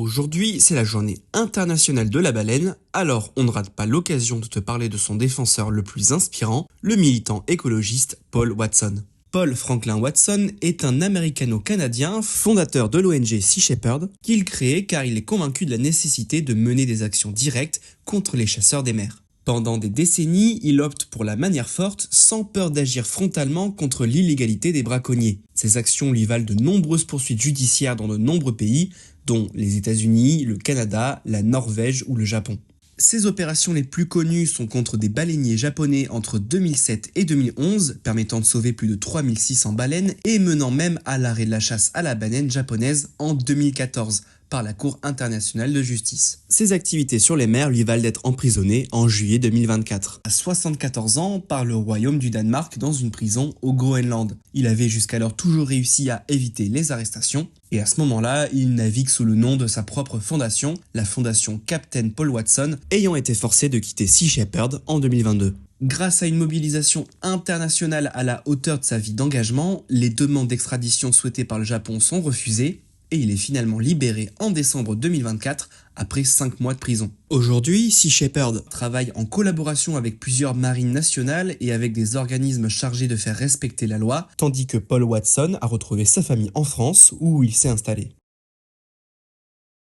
Aujourd'hui, c'est la journée internationale de la baleine, alors on ne rate pas l'occasion de te parler de son défenseur le plus inspirant, le militant écologiste Paul Watson. Paul Franklin Watson est un américano-canadien, fondateur de l'ONG Sea Shepherd, qu'il crée car il est convaincu de la nécessité de mener des actions directes contre les chasseurs des mers. Pendant des décennies, il opte pour la manière forte, sans peur d'agir frontalement contre l'illégalité des braconniers. Ces actions lui valent de nombreuses poursuites judiciaires dans de nombreux pays, dont les États-Unis, le Canada, la Norvège ou le Japon. Ses opérations les plus connues sont contre des baleiniers japonais entre 2007 et 2011, permettant de sauver plus de 3600 baleines et menant même à l'arrêt de la chasse à la baleine japonaise en 2014 par la Cour internationale de justice. Ses activités sur les mers lui valent d'être emprisonné en juillet 2024, à 74 ans par le Royaume du Danemark dans une prison au Groenland. Il avait jusqu'alors toujours réussi à éviter les arrestations, et à ce moment-là, il navigue sous le nom de sa propre fondation, la fondation Captain Paul Watson, ayant été forcé de quitter Sea Shepherd en 2022. Grâce à une mobilisation internationale à la hauteur de sa vie d'engagement, les demandes d'extradition souhaitées par le Japon sont refusées, et il est finalement libéré en décembre 2024 après 5 mois de prison. Aujourd'hui, Sea Shepherd travaille en collaboration avec plusieurs marines nationales et avec des organismes chargés de faire respecter la loi, tandis que Paul Watson a retrouvé sa famille en France où il s'est installé.